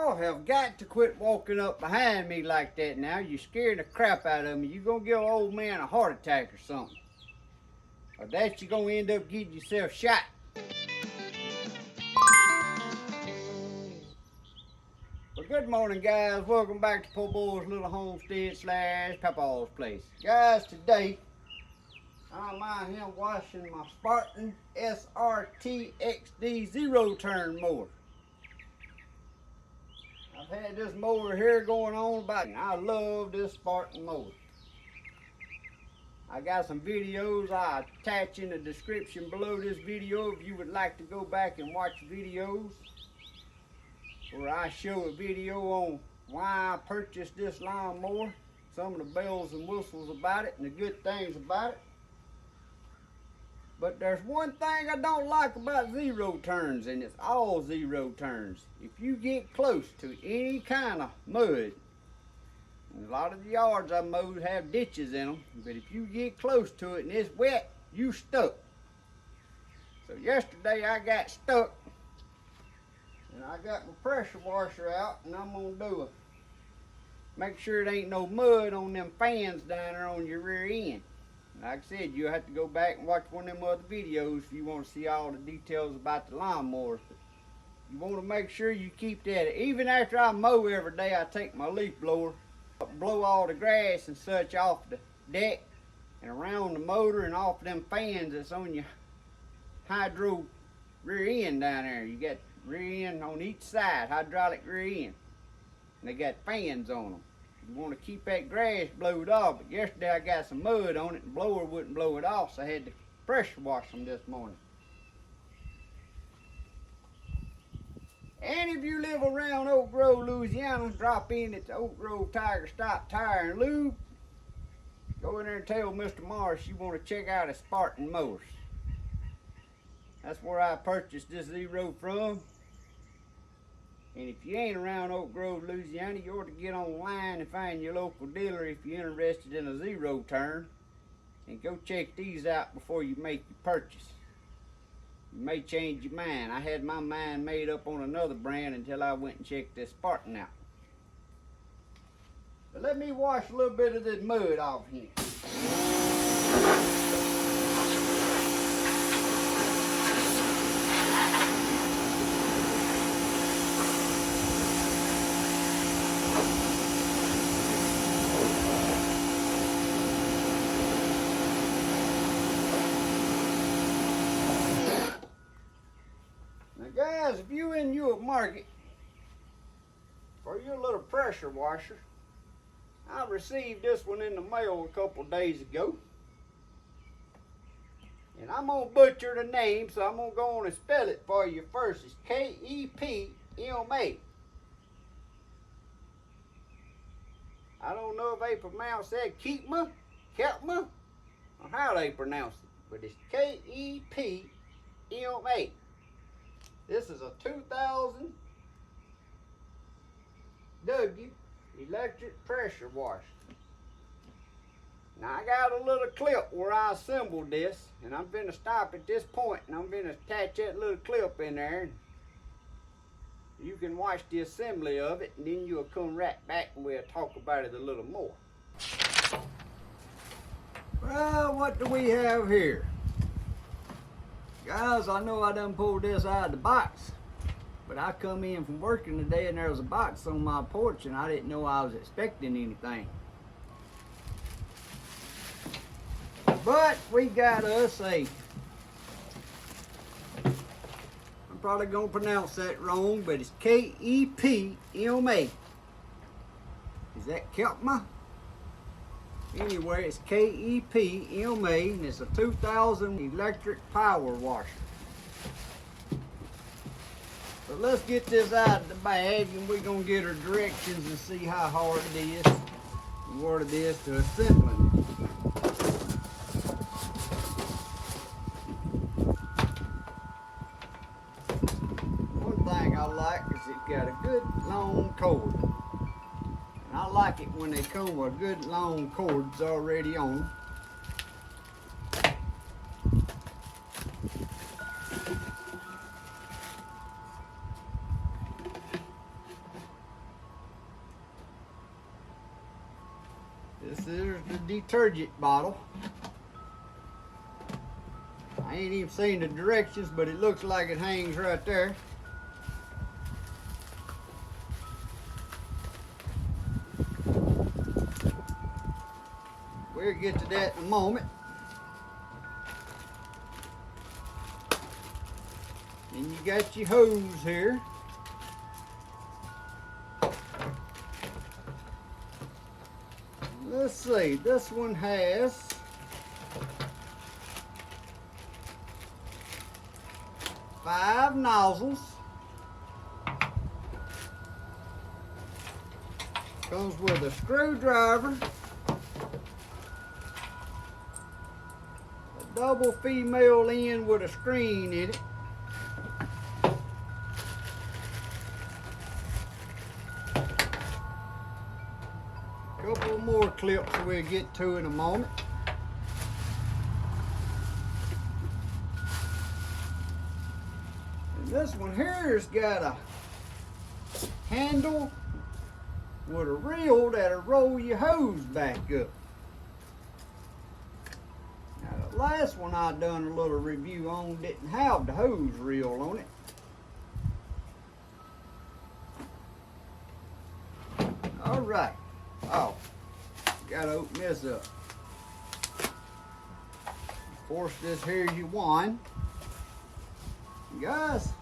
Y'all have got to quit walking up behind me like that now. You're scaring the crap out of me. You're going to give an old man a heart attack or something. Or that you're going to end up getting yourself shot. Well, good morning, guys. Welcome back to Poorboys Little Homestead / Papaw's place. Guys, today I'm out here washing my Spartan SRT-XD zero-turn mower. I've had this mower here going on about, and I love this Spartan mower. I got some videos I attach in the description below this video if you would like to go back and watch videos where I show a video on why I purchased this lawnmower, some of the bells and whistles about it and the good things about it. But there's one thing I don't like about zero turns, and it's all zero turns. If you get close to any kind of mud, and a lot of the yards I mowed have ditches in them, but if you get close to it and it's wet, you stuck. So yesterday I got stuck, and I got my pressure washer out, and I'm gonna make sure it ain't no mud on them fans down there on your rear end. Like I said, you'll have to go back and watch one of them other videos if you want to see all the details about the lawnmowers. But you want to make sure you keep that. Even after I mow every day, I take my leaf blower, blow all the grass and such off the deck and around the motor and off them fans that's on your hydro rear end down there. You got rear end on each side, hydraulic rear end. And they got fans on them. You want to keep that grass blowed off, but yesterday I got some mud on it and the blower wouldn't blow it off, so I had to pressure wash them this morning. And if you live around Oak Grove, Louisiana, drop in at the Oak Grove Tiger Stop Tire and Lube. Go in there and tell Mr. Morris you want to check out a Spartan Mowers. That's where I purchased this zero from. And if you ain't around Oak Grove, Louisiana, you ought to get online and find your local dealer if you're interested in a zero turn. And go check these out before you make your purchase. You may change your mind. I had my mind made up on another brand until I went and checked this Spartan out. But let me wash a little bit of this mud off here. Guys, if you're in your market for your little pressure washer, I received this one in the mail a couple days ago. And I'm going to butcher the name, so I'm going to go on and spell it for you first. It's K-E-P-M-A. I don't know if they pronounce that Kepma, or how they pronounce it, but it's K-E-P-M-A. This is a 2000W electric pressure washer. Now I got a little clip where I assembled this, and I'm going to stop at this point and I'm going to attach that little clip in there. You can watch the assembly of it, and then you'll come right back and we'll talk about it a little more. Well, what do we have here? Guys, I know I done pulled this out of the box, but I come in from working today and there was a box on my porch and I didn't know I was expecting anything. But we got us I'm probably gonna pronounce that wrong, but it's K-E-P-M-A. Is that Kepma? Anyway, it's K-E-P-M-A, and it's a 2000 electric power washer. So let's get this out of the bag, and we're going to get her directions and see how hard it is and what it is to assemble it. One thing I like is it's got a good long cord. I like it when they come with good long cords already on. This is the detergent bottle. I ain't even seen the directions, but it looks like it hangs right there. We'll get to that in a moment. And you got your hose here. Let's see, this one has 5 nozzles. Comes with a screwdriver, a double female end with a screen in it, a couple more clips we'll get to in a moment. And this one here has got a handle with a reel that'll roll your hose back up. Now the last one I done a little review on didn't have the hose reel on it. All right. Oh, gotta open this up. Of course, this here's your wand. Guys,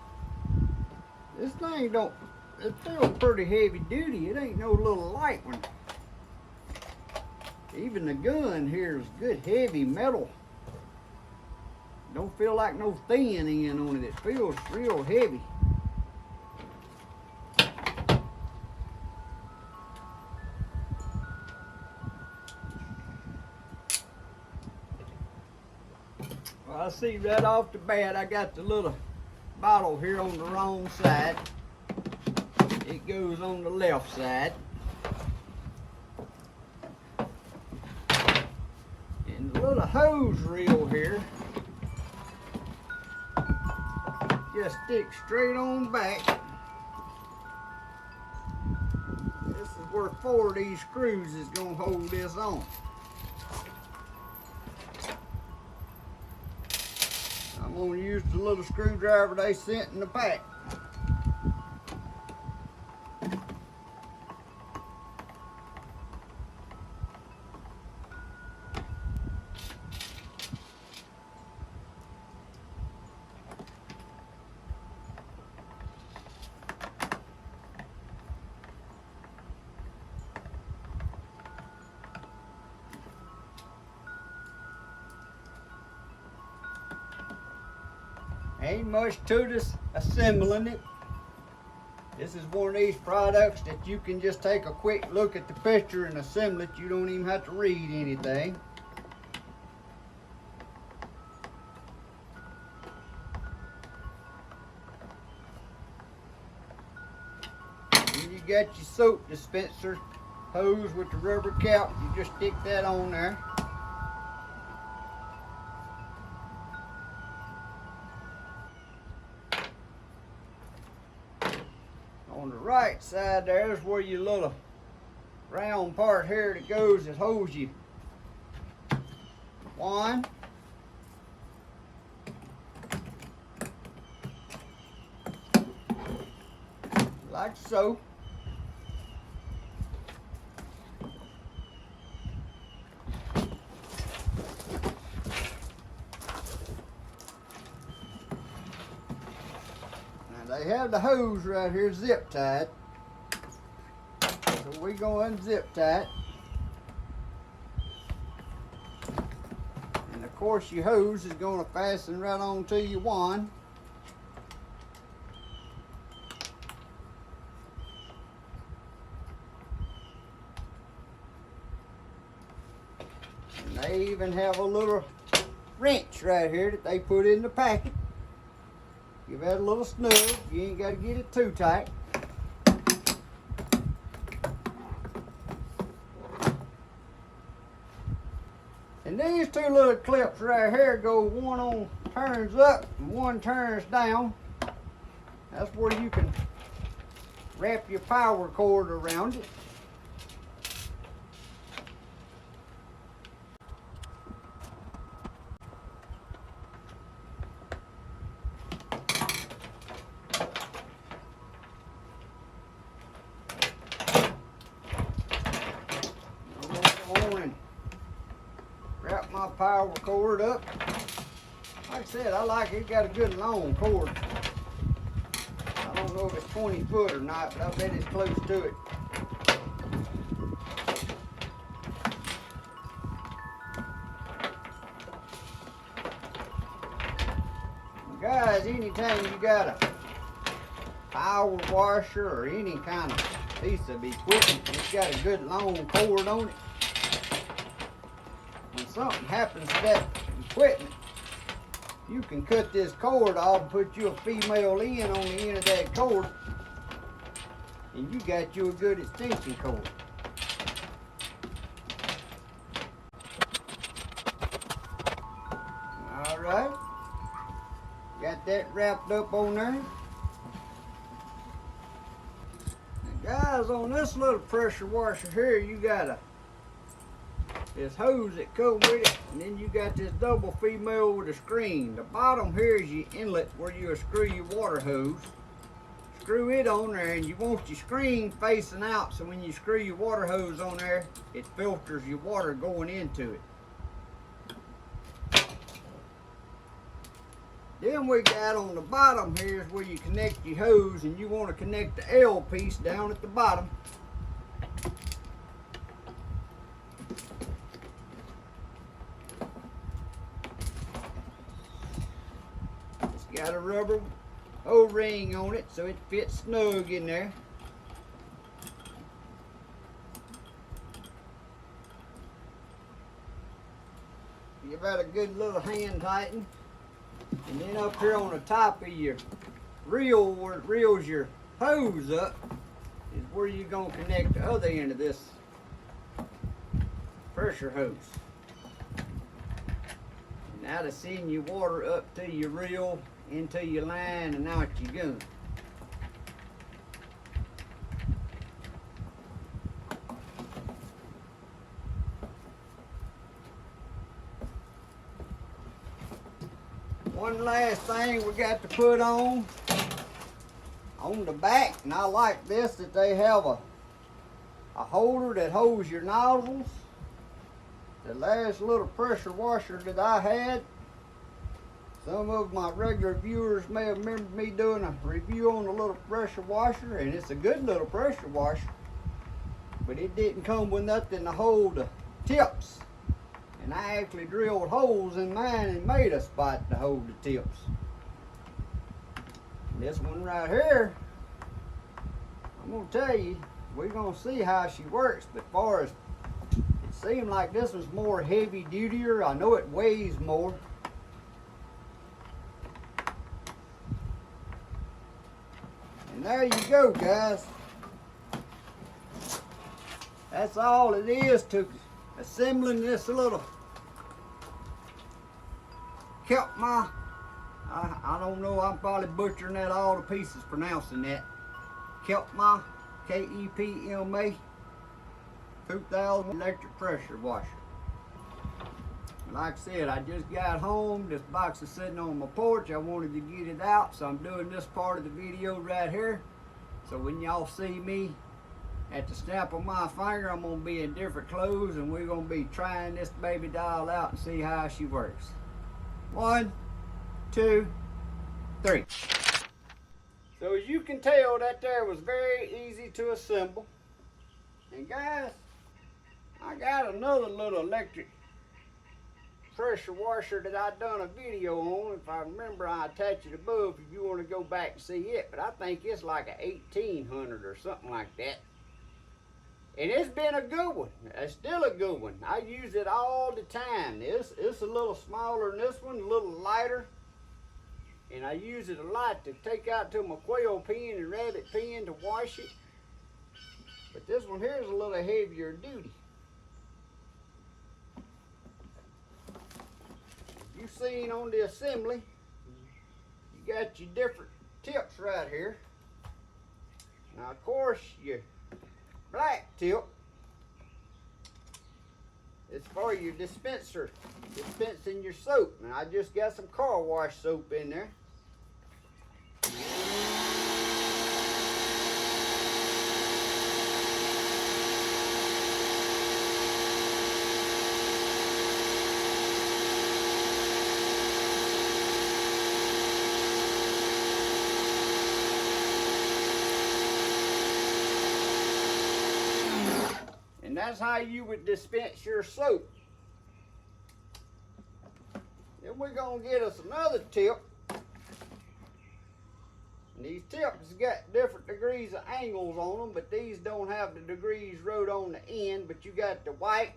this thing don't. It feels pretty heavy duty. It ain't no little light one. Even the gun here is good heavy metal. Don't feel like no thin end on it. It feels real heavy. Well, I see right off the bat I got the little bottle here on the wrong side. It goes on the left side. And the little hose reel here just sticks straight on back. This is where 4 of these screws is going to hold this on. I'm going to use the little screwdriver they sent in the pack. Ain't much to this assembling it. This is one of these products that you can just take a quick look at the picture and assemble it. You don't even have to read anything. And you got your soap dispenser hose with the rubber cap. You just stick that on there. On the right side there's where your little round part here that goes that holds you wand. Like so. They have the hose right here zip tied. So we're going to unzip tie it. And of course your hose is going to fasten right onto your wand. And they even have a little wrench right here that they put in the packet. Give that a little snug. You ain't got to get it too tight. And these two little clips right here go, one on turns up and one turns down. That's where you can wrap your power cord around it. power cord up. Like I said, I like it got a good long cord. I don't know if it's 20 foot or not, but I bet it's close to it. Guys, anytime you got a power washer or any kind of piece of equipment that's got a good long cord on it, when something happens to that equipment, you can cut this cord off and put you a female in on the end of that cord, and you got you a good extension cord. All right. Got that wrapped up on there. Now guys, on this little pressure washer here, you got this hose that comes with it, and then you got this double female with a screen. The bottom here is your inlet where you screw your water hose. Screw it on there, and you want your screen facing out, so when you screw your water hose on there, it filters your water going into it. Then we got on the bottom here is where you connect your hose, and you want to connect the L piece down at the bottom. It's got a rubber O-ring on it so it fits snug in there. Give that a good little hand tighten. And then up here on the top of your reel, where it reels your hose up, is where you're going to connect the other end of this pressure hose. And now to send your water up to your reel, into your line, and out your gun. One last thing we got to put on the back, and I like this, that they have a holder that holds your nozzles. The last little pressure washer that I had, some of my regular viewers may have remembered me doing a review on the little pressure washer, and it's a good little pressure washer, but it didn't come with nothing to hold the tips. And I actually drilled holes in mine and made a spot to hold the tips. And this one right here, I'm gonna tell you, we're gonna see how she works, but as far as it seemed like this was more heavy dutier. I know it weighs more. And there you go, guys. That's all it is to assembling this little Kepma. I don't know, I'm probably butchering that all to pieces pronouncing that. Kepma, K-E-P-M-A 2000 electric pressure washer. Like I said, I just got home. This box is sitting on my porch. I wanted to get it out, so I'm doing this part of the video right here. So when y'all see me at the snap of my finger, I'm gonna be in different clothes, and we're gonna be trying this baby doll out and see how she works. 1, 2, 3. So as you can tell, that there was very easy to assemble. And guys, I got another little electric pressure washer that I done a video on. If I remember, I attach it above if you want to go back and see it. But I think it's like a 1800 or something like that. And it's been a good one. It's still a good one. I use it all the time. It's a little smaller than this one, a little lighter. And I use it a lot to take out to my quail pen and rabbit pen to wash it. But this one here is a little heavier duty. You seen on the assembly, you got your different tips right here. Now of course your black tip is for your dispenser, dispensing your soap. And I just got some car wash soap in there. And that's how you would dispense your soap. Then we're gonna get us another tip. And these tips got different degrees of angles on them, but these don't have the degrees wrote on the end, but you got the white,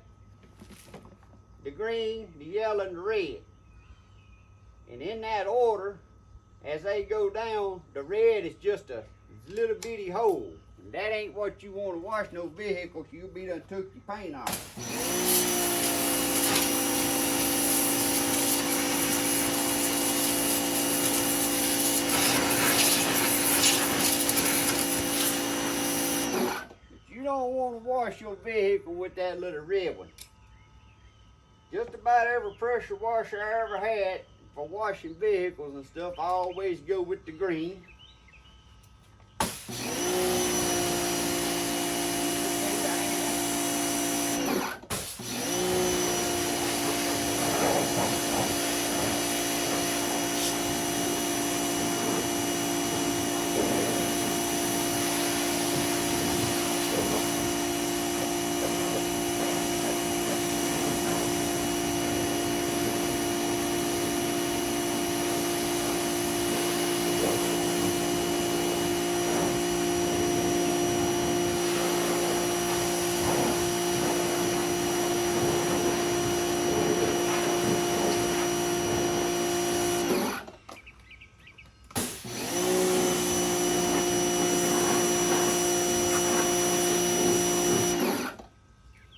the green, the yellow, and the red. And in that order, as they go down, the red is just a little bitty hole. And that ain't what you want to wash no vehicles. You'll be done took your paint off. You don't want to wash your vehicle with that little red one. Just about every pressure washer I ever had for washing vehicles and stuff, I always go with the green.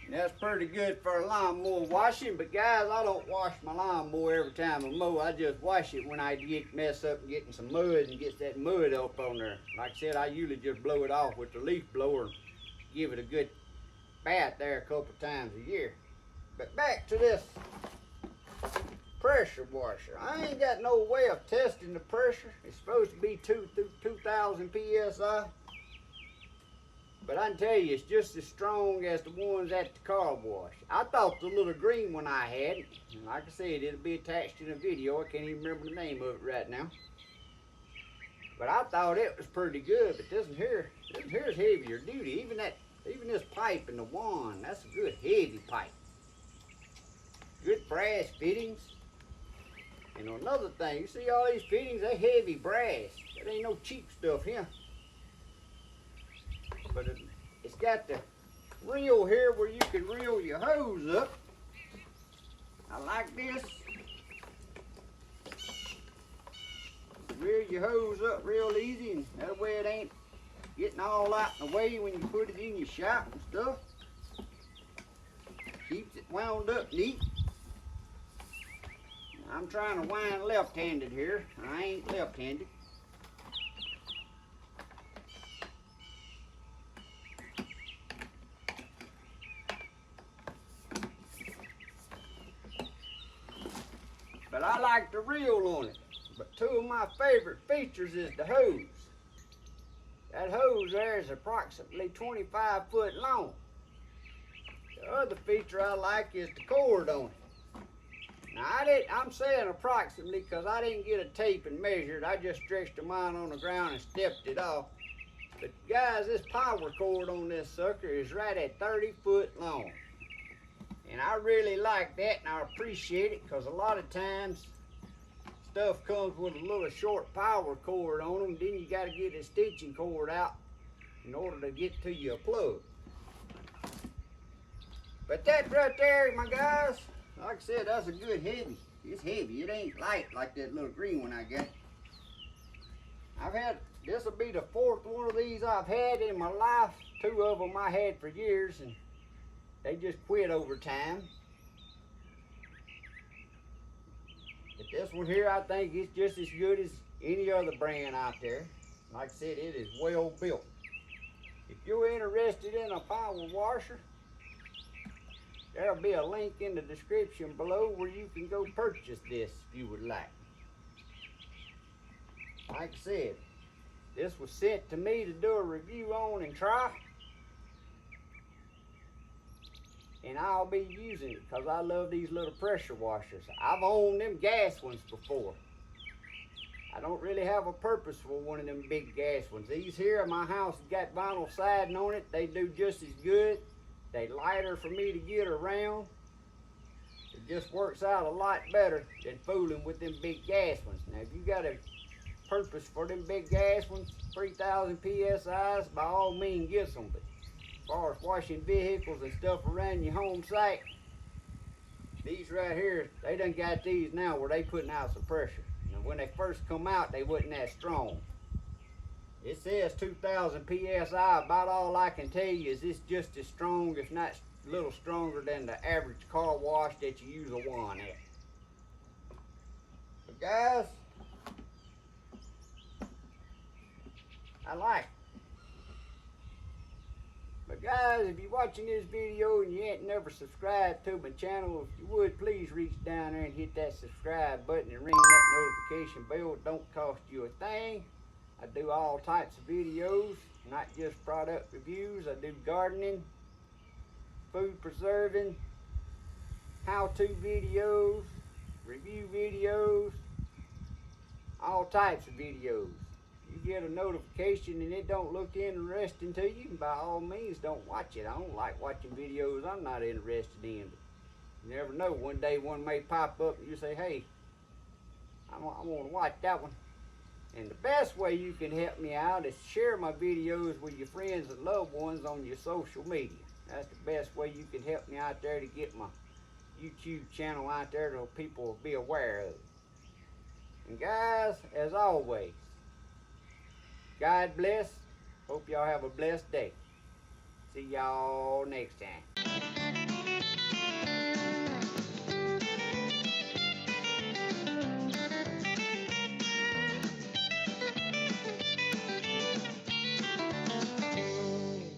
That's pretty good for a lawnmower washing, but guys, I don't wash my lawnmower every time I mow. I just wash it when I get messed up and getting some mud and get that mud up on there. Like I said, I usually just blow it off with the leaf blower and give it a good bath there a couple times a year. But back to this pressure washer. I ain't got no way of testing the pressure. It's supposed to be 2,000 PSI. But I can tell you, it's just as strong as the ones at the car wash. I thought the little green one I had, and like I said, it'll be attached in a video. I can't even remember the name of it right now. But I thought it was pretty good, but this one here is heavier duty. Even this pipe and the wand, that's a good heavy pipe. Good brass fittings. And another thing, you see all these fittings, they heavy brass. That ain't no cheap stuff here. But it's got the reel here where you can reel your hose up. I like this. Reel your hose up real easy, and that way it ain't getting all out in the way when you put it in your shop and stuff. Keeps it wound up neat. I'm trying to wind left-handed here. I ain't left-handed. But I like the reel on it. But two of my favorite features is the hose. That hose there is approximately 25 foot long. The other feature I like is the cord on it. Now I'm saying approximately because I didn't get a tape and measure it. I just stretched mine on the ground and stepped it off. But guys, this power cord on this sucker is right at 30 foot long. And I really like that, and I appreciate it, because a lot of times stuff comes with a little short power cord on them. Then you got to get a stitching cord out in order to get to your plug. But that right there, my guys, like I said, that's a good heavy. It's heavy. It ain't light like that little green one I got. This will be the fourth one of these I've had in my life. Two of them I had for years, and they just quit over time. But this one here, I think it's just as good as any other brand out there. Like I said, it is well built. If you're interested in a power washer, there'll be a link in the description below where you can go purchase this if you would like. Like I said, this was sent to me to do a review on and try. And I'll be using it because I love these little pressure washers. I've owned them gas ones before. I don't really have a purpose for one of them big gas ones. These here at my house got vinyl siding on it. They do just as good. They lighter for me to get around. It just works out a lot better than fooling with them big gas ones. Now, if you got a purpose for them big gas ones, 3,000 PSIs, by all means get them. But as far as washing vehicles and stuff around your home site, these right here, they done got these now where they putting out some pressure. Now, when they first come out, they wasn't that strong. It says 2,000 PSI. About all I can tell you is it's just as strong, if not a little stronger than the average car wash that you use a wand at. But guys, I like it. But guys, if you're watching this video and you ain't never subscribed to my channel, if you would, please reach down there and hit that subscribe button and ring that notification bell. It don't cost you a thing. I do all types of videos, not just product reviews. I do gardening, food preserving, how-to videos, review videos, all types of videos. You get a notification and it don't look interesting to you, by all means don't watch it. I don't like watching videos I'm not interested in. But you never know, one day one may pop up and you say, hey, I want to watch that one. And the best way you can help me out is share my videos with your friends and loved ones on your social media. That's the best way you can help me out there to get my YouTube channel out there so people will be aware of it. And guys, as always, God bless. Hope y'all have a blessed day. See y'all next time.